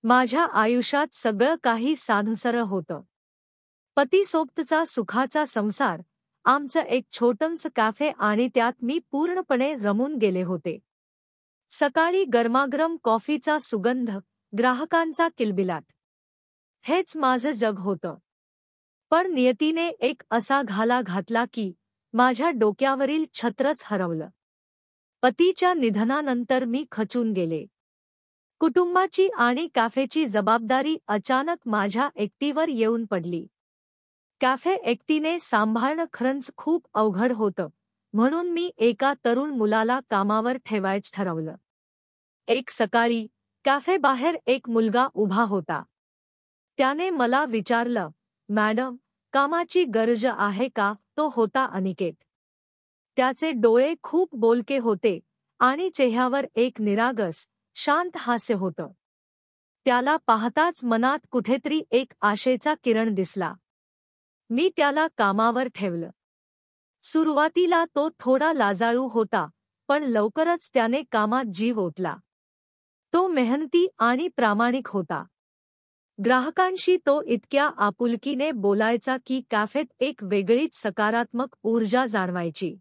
माझ्या आयुष्यात सगळं काही साधंसरळ होतं. पतीसोबतचा सुखाचा संसार, आमचं एक छोटंसं कॅफे आणि त्यात मी पूर्णपणे रमून गेले होते. सकाळी गरमागरम कॉफीचा सुगंध, ग्राहकांचा किलबिलाट. हेच माझं जग होतं. पण नियतीने एक असा घाला घातला की माझ्या डोक्यावरील छत्रच हरवलं. पतीच्या निधनानंतर मी खचून गेले. कुटुंबाची आणि कॅफेची जबाबदारी अचानक माझ्या एकटीवर येऊन पडली. कॅफे एकटीने सांभाळणं खरंच खूप अवघड होतं, म्हणून मी एका तरुण मुलाला कामावर ठेवायचं ठरवलं. एक सकाळी कॅफेबाहेर एक मुलगा उभा होता. त्याने मला विचारलं, "मॅडम, कामाची गरज आहे का?" तो होता अनिकेत. त्याचे डोळे खूप बोलके होते आणि चेहऱ्यावर एक निरागस, शांत हास्य होतं. त्याला पाहताच मनात कुठेतरी एक आशेचा किरण दिसला. मी त्याला कामावर ठेवलं. सुरुवातीला तो थोडा लाजाळू होता, पण लवकरच त्याने कामात जीव ओतला. तो मेहनती आणि प्रामाणिक होता. ग्राहकांशी तो इतक्या आपुलकीने बोलायचा की कॅफेत एक वेगळीच सकारात्मक ऊर्जा जाणवायची.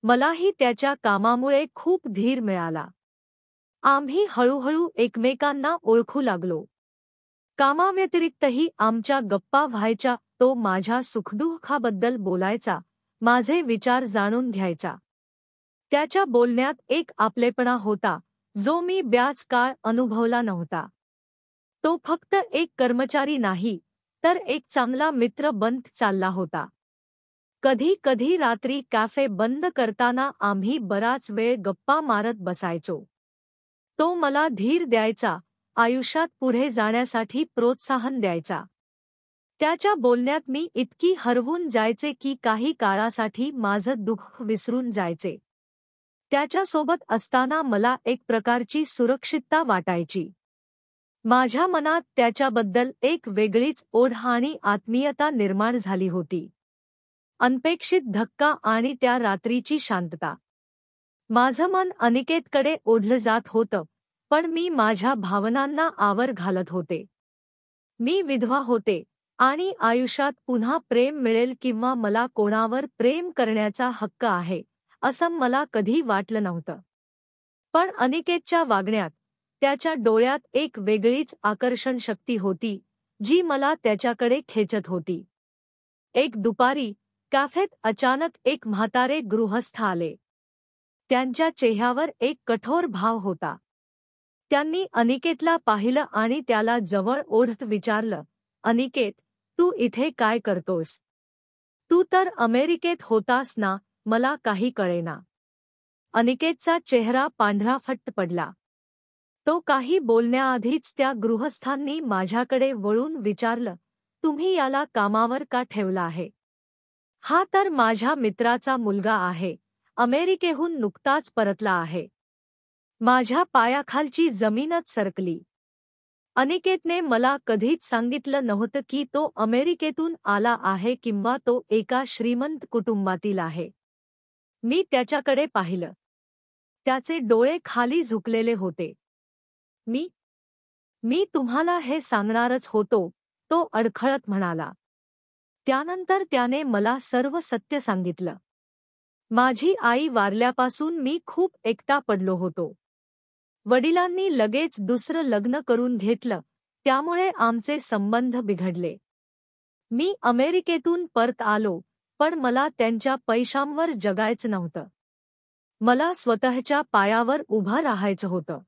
मलाही त्याच्या कामामुळे खूप धीर मिळाला. आम्ही हळूहळू एकमेकांना ओळखू लागलो. कामाव्यतिरिक्तही आमच्या गप्पा व्हायच्या. तो माझ्या सुखदुःखाबद्दल बोलायचा, माझे विचार जाणून घ्यायचा. त्याच्या बोलण्यात एक आपलेपणा होता, जो मी बराच काळ अनुभवला नव्हता. तो फक्त एक कर्मचारी नाही, तर एक चांगला मित्र बनत चालला होता. कधी कधी रात्री कॅफे बंद करताना आम्ही बराच वेळ गप्पा मारत बसायचो. तो मला धीर द्यायचा, आयुष्यात पुढे जाण्यासाठी प्रोत्साहन द्यायचा. त्याच्या बोलण्यात मी इतकी हरवून जायचे की काही काळासाठी माझं दुःख विसरून जायचे. त्याच्यासोबत असताना मला एक प्रकारची सुरक्षितता वाटायची. माझ्या मनात त्याच्याबद्दल एक वेगळीच ओढ आणि आत्मीयता निर्माण झाली होती. अनपेक्षित धक्का आणि त्या रात्रीची शांतता. माझं मन अनिकेतकडे ओढलं जात होतं, पण मी माझ्या भावनांना आवर घालत होते. मी विधवा होते आणि आयुष्यात पुन्हा प्रेम मिळेल किंवा मला कोणावर प्रेम करण्याचा हक्क आहे, असं मला कधी वाटलं नव्हतं. पण अनिकेतच्या वागण्यात, त्याच्या डोळ्यात एक वेगळीच आकर्षण शक्ती होती, जी मला त्याच्याकडे खेचत होती. एक दुपारी कॅफेत अचानक एक म्हातारे गृहस्थ आले. त्यांच्या चेहऱ्यावर एक कठोर भाव होता. त्यांनी अनिकेतला पाहिलं आणि त्याला जवळ ओढत विचारलं, "अनिकेत, तू इथे काय करतोस? तू तर अमेरिकेत होतास ना?" मला काही कळेना. अनिकेतचा चेहरा पांढराफट्ट पडला. तो काही बोलण्याआधीच त्या गृहस्थांनी माझ्याकडे वळून विचारलं, "तुम्ही याला कामावर का ठेवला आहे?" "हा तर माझ्या मित्राचा मुलगा आहे, अमेरिकेहून नुकताच परतला आहे." माझ्या पायाखालची जमीनच सरकली. अनिकेतने मला कधीच सांगितलं नव्हतं की तो अमेरिकेतून आला आहे किंवा तो एका श्रीमंत कुटुंबातील आहे. मी त्याच्याकडे पाहिलं. त्याचे डोळे खाली झुकलेले होते. मी मी तुम्हाला हे सांगणारच होतो, तो अडखळत म्हणाला. त्यानंतर त्याने मला सर्व सत्य सांगितलं. माझी आई वारल्यापासून मी खूप एकटा पडलो होतो. वडिलांनी लगेच दुसरं लग्न करून घेतलं, त्यामुळे आमचे संबंध बिघडले. मी अमेरिकेतून परत आलो, पण मला त्यांच्या पैशांवर जगायचं नव्हतं. मला स्वतःच्या पायावर उभं राहायचं होतं.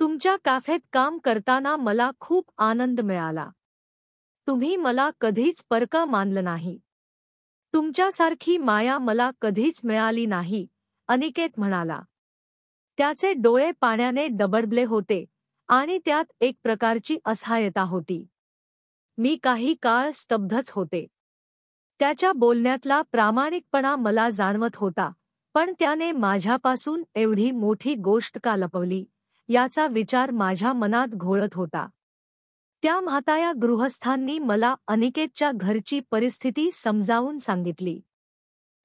तुमच्या कॅफेत काम करताना मला खूप आनंद मिळाला. तुम्ही मला कधीच परकं मानलं नाही. तुमच्यासारखी माया मला कधीच मिळाली नाही, अनिकेत म्हणाला. त्याचे डोळे पाण्याने डबडबले होते आणि त्यात एक प्रकारची असहाय्यता होती. मी काही काळ स्तब्धच होते. त्याच्या बोलण्यातला प्रामाणिकपणा मला जाणवत होता, पण त्याने माझ्यापासून एवढी मोठी गोष्ट का लपवली, याचा विचार माझ्या मनात घोळत होता. त्या म्हाताऱ्या गृहस्थांनी मला अनिकेतच्या घरची परिस्थिती समजावून सांगितली.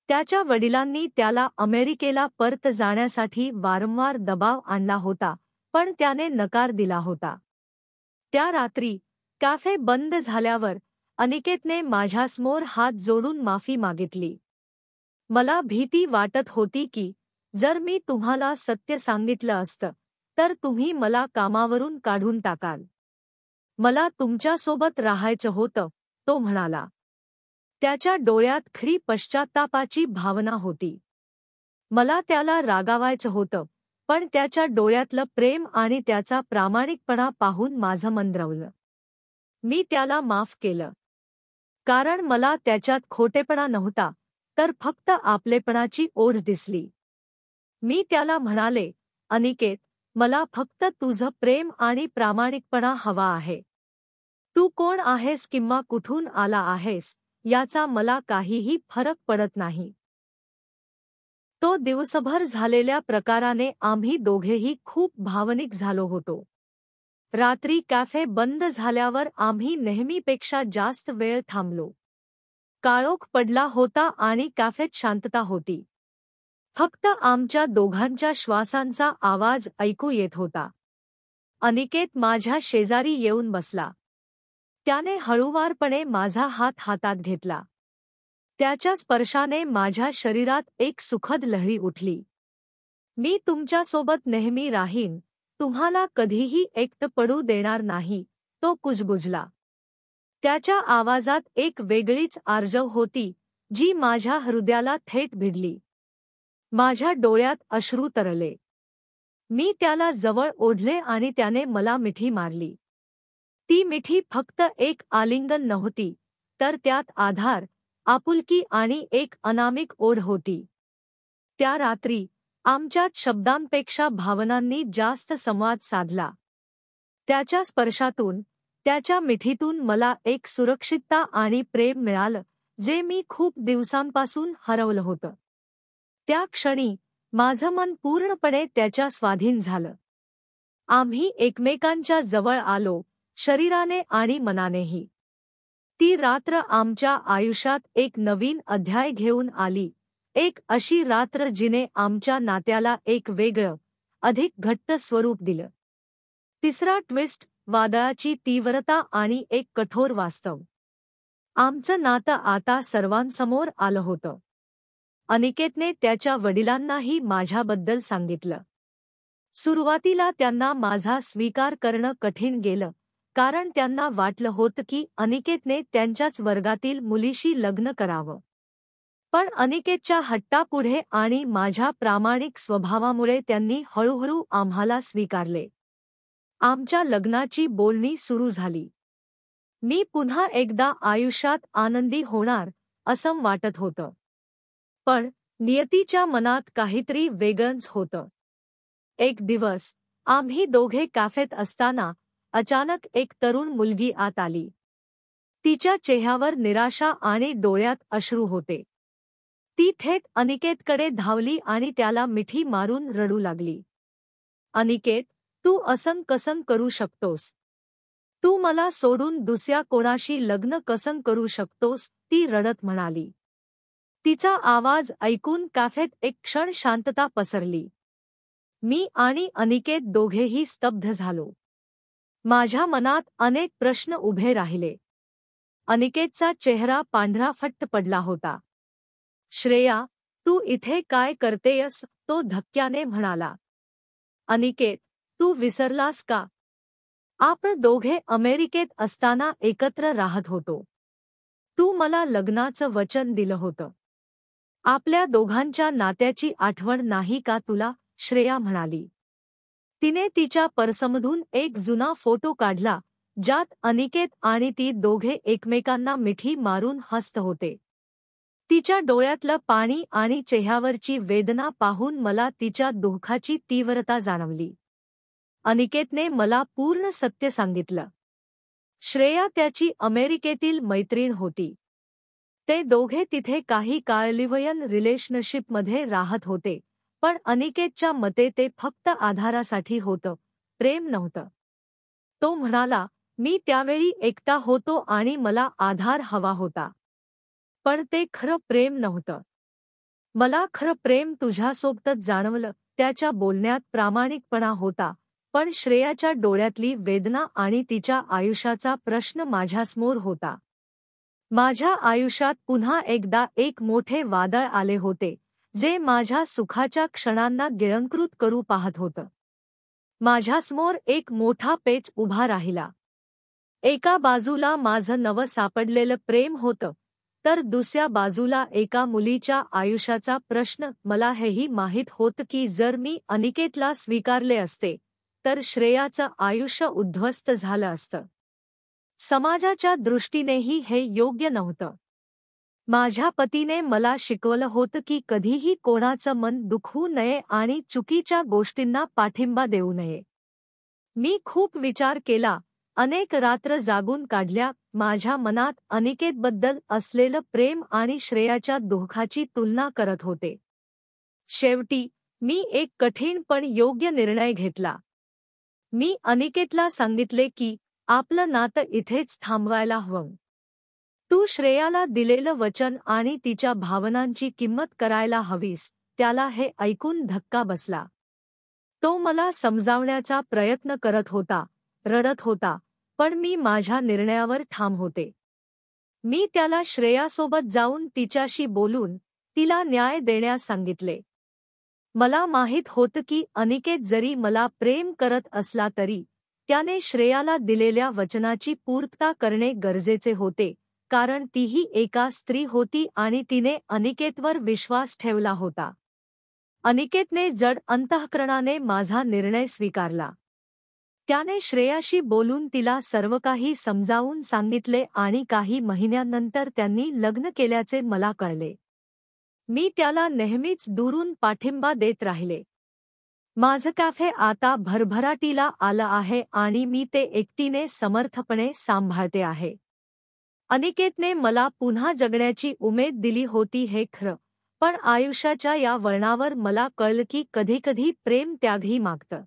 त्याच्या वडिलांनी त्याला अमेरिकेला परत जाण्यासाठी वारंवार दबाव आणला होता, पण त्याने नकार दिला होता. त्या रात्री कॅफे बंद झाल्यावर अनिकेतने माझ्यासमोर हात जोडून माफी मागितली. मला भीती वाटत होती की जर मी तुम्हाला सत्य सांगितलं असतं तर तुम्ही मला कामावरून काढून टाकाल. मला तुमच्यासोबत राहायचं होतं, तो म्हणाला. त्याच्या डोळ्यात खरी पश्चात्तापाची भावना होती. मला त्याला रागावायचं होतं, पण त्याच्या डोळ्यातलं प्रेम आणि त्याचा प्रामाणिकपणा पाहून माझं मन द्रवलं. मी त्याला माफ केलं. कारण मला त्याच्यात खोटेपणा नव्हता, तर फक्त आपलेपणाची ओढ दिसली. मी त्याला म्हणाले, अनिकेत, मला फक्त तुझं प्रेम आणि प्रामाणिकपणा हवा आहे. तू कोण आहेस किंवा कुठून आला आहेस याचा मला काहीही फरक पडत नाही. तो दिवसभर झालेल्या प्रकाराने आम्ही दोघेही खूप भावनिक झालो होतो. रात्री कॅफे बंद झाल्यावर आम्ही नेहमीपेक्षा जास्त वेळ थांबलो. काळोख पडला होता आणि कॅफेत शांतता होती. फक्त आमच्या दोघांच्या श्वासांचा आवाज ऐकू येत होता. अनिकेत माझ्या शेजारी येऊन बसला. त्याने हळूवारपणे माझा हात हातात घेतला. त्याच्या स्पर्शाने माझ्या शरीरात एक सुखद लहरी उठली. मी तुमच्यासोबत नेहमी राहीन, तुम्हाला कधीही एकटं पडू देणार नाही, तो कुजबुजला. त्याच्या आवाजात एक वेगळीच आर्जव होती, जी माझ्या हृदयाला थेट भिडली. माझ्या डोळ्यात अश्रू तरळले. मी त्याला जवळ ओढले आणि त्याने मला मिठी मारली. ती मिठी फक्त एक आलिंगन नव्हती, तर त्यात आधार, आपुलकी आणि एक अनामिक ओढ होती. त्या रात्री आमच्यात शब्दांपेक्षा भावनांनी जास्त संवाद साधला. त्याच्या स्पर्शातून, त्याच्या मिठीतून मला एक सुरक्षितता आणि प्रेम मिळालं, जे मी खूप दिवसांपासून हरवलं होतं. त्या क्षणी माझं मन पूर्णपणे त्याच्या स्वाधीन झालं. आम्ही एकमेकांच्या जवळ आलो, शरीराने आणि मनानेही. ती रात्र आमच्या आयुष्यात एक नवीन अध्याय घेऊन आली, एक अशी रात्र जिने आमच्या नात्याला एक वेगळं, अधिक घट्ट स्वरूप दिलं. तिसरा ट्विस्ट, वादळाची तीव्रता आणि एक कठोर वास्तव. आमचं नातं आता सर्वांसमोर आलं होतं. अनिकेतने त्याच्या वडिलांनाही माझ्याबद्दल सांगितलं. सुरुवातीला त्यांना माझा स्वीकार करणं कठीण गेलं, कारण त्यांना वाटलं होतं की अनिकेतने त्यांच्याच वर्गातील मुलीशी लग्न करावं. पण अनिकेतच्या हट्टापुढे आणि माझ्या प्रामाणिक स्वभावामुळे त्यांनी हळूहळू आम्हाला स्वीकारले. आमच्या लग्नाची बोलणी सुरू झाली. मी पुन्हा एकदा आयुष्यात आनंदी होणार असं वाटत होतं. पण नियतीच्या मनात काहीतरी वेगळंच होतं. एक दिवस आम्ही दोघे कॅफेत असताना अचानक एक तरुण मुलगी आत आली. तिच्या चेहऱ्यावर निराशा आणि डोळ्यात अश्रू होते. ती थेट अनिकेतकडे धावली आणि त्याला मिठी मारून रडू लागली. अनिकेत, तू असं कसं करू शकतोस? तू मला सोडून दुसऱ्या कोणाशी लग्न कसं करू शकतोस? ती रडत म्हणाली. तिचा आवाज ऐकून कॅफेत एक क्षण शांतता पसरली. मी आणि अनिकेत दोघेही स्तब्ध झालो. माझ्या मनात अनेक प्रश्न उभे राहिले. अनिकेतचा चेहरा पांढराफट्ट पडला होता. श्रेया, तू इथे काय करतेयस? तो धक्क्याने म्हणाला. अनिकेत, तू विसरलास का? आपण दोघे अमेरिकेत असताना एकत्र राहत होतो. तू मला लग्नाचं वचन दिलं होतं. आपल्या दोघांच्या नात्याची आठवण नाही का तुला? श्रेया म्हणाली. तिने तिच्या पर्समधून एक जुना फोटो काढला, ज्यात अनिकेत आणि ती दोघे एकमेकांना मिठी मारून हसत होते. तिच्या डोळ्यातलं पाणी आणि चेहऱ्यावरची वेदना पाहून मला तिच्या दुःखाची तीव्रता जाणवली. अनिकेतने मला पूर्ण सत्य सांगितलं. श्रेया त्याची अमेरिकेतील मैत्रीण होती. ते दोघे तिथे काही काळ लिव्ह-इन रिलेशनशिपमध्ये राहत होते, पण अनिकेतच्या मते ते फक्त आधारासाठी होतं, प्रेम नव्हतं. तो म्हणाला, मी त्यावेळी एकटा होतो आणि मला आधार हवा होता. पण ते खरं प्रेम नव्हतं. मला खरं प्रेम तुझ्यासोबतच जाणवलं. त्याच्या बोलण्यात प्रामाणिकपणा होता, पण श्रेयाच्या डोळ्यातली वेदना आणि तिच्या आयुष्याचा प्रश्न माझ्यासमोर होता. माझ्या आयुष्यात पुन्हा एकदा एक मोठे वादळ आले होते, जे माझ्या सुखाच्या क्षणांना गिळंकृत करू पाहत होतं. माझ्यासमोर एक मोठा पेच उभा राहिला. एका बाजूला माझं नवं सापडलेलं प्रेम होतं, तर दुसऱ्या बाजूला एका मुलीच्या आयुष्याचा प्रश्न. मला हेही माहीत होतं की जर मी अनिकेतला स्वीकारले असते, तर श्रेयाचं आयुष्य उद्ध्वस्त झालं असतं. समाजाच्या दृष्टीनेही हे योग्य नव्हतं. माझ्या पतीने मला शिकवलं होतं की कधीही कोणाचं मन दुखवू नये आणि चुकीच्या गोष्टींना पाठिंबा देऊ नये. मी खूप विचार केला, अनेक रात्र जागून काढल्या. माझ्या मनात अनिकेतबद्दल असलेलं प्रेम आणि श्रेयाच्या दुःखाची तुलना करत होते. शेवटी मी एक कठीण पण योग्य निर्णय घेतला. मी अनिकेतला सांगितले की आपलं नातं इथेच थांबवायला हवं. तू श्रेयाला दिलेलं वचन आणि तिच्या भावनांची किंमत करायला हवीस. त्याला हे ऐकून धक्का बसला. तो मला समजावण्याचा प्रयत्न करत होता, रडत होता, पण मी माझ्या निर्णयावर ठाम होते. मी त्याला श्रेयासोबत जाऊन तिच्याशी बोलून तिला न्याय देण्यास सांगितले. मला माहीत होतं की अनिकेत जरी मला प्रेम करत असला तरी त्याने श्रेयाला दिलेल्या वचनाची पूर्तता करणे गरजेचे होते, कारण तीही एका स्त्री होती आणि तिने अनिकेतवर विश्वास ठेवला होता. अनिकेतने जड अंतःकरणाने माझा निर्णय स्वीकारला. त्याने श्रेयाशी बोलून तिला सर्व काही समजावून सांगितले आणि काही महिन्यांनंतर त्यांनी लग्न केल्याचे मला कळले. मी त्याला नेहमीच दुरून पाठिंबा देत राहिले. माझं कॅफे आता भरभराटीला आलं आहे आणि मी ते एकटीने समर्थपणे सांभाळते आहे. अनिकेतने मला पुन्हा जगण्याची उमेद दिली होती हे खरं, पण आयुष्याच्या या वळणावर मला कळलं की कधीकधी प्रेम त्यागही मागतं.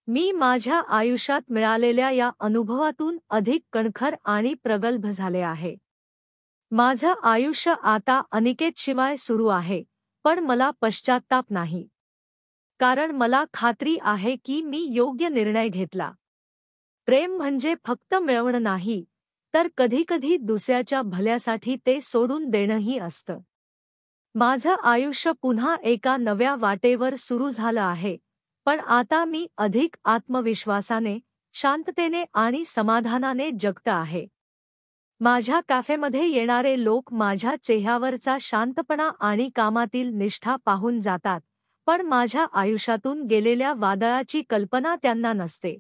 मी माझ्या आयुष्यात मिळालेल्या या अनुभवातून अधिक कणखर आणि प्रगल्भ झाले आहे. माझं आयुष्य आता अनिकेतशिवाय सुरू आहे, पण मला पश्चात्ताप नाही. कारण मला खात्री आहे की मी योग्य निर्णय घेतला. प्रेम म्हणजे फक्त मिळवणं नाही, तर कधीकधी दुसऱ्याच्या भल्यासाठी ते सोडून देणंही असतं. माझं आयुष्य पुन्हा एका नव्या वाटेवर सुरू झालं आहे, पण आता मी अधिक आत्मविश्वासाने, शांततेने आणि समाधानाने जगत आहे. माझ्या कॅफेमध्ये येणारे लोक माझ्या चेहऱ्यावरचा शांतपणा आणि कामातील निष्ठा पाहून जातात, पण माझ्या आयुष्यातून गेलेल्या वादळाची कल्पना त्यांना नसते.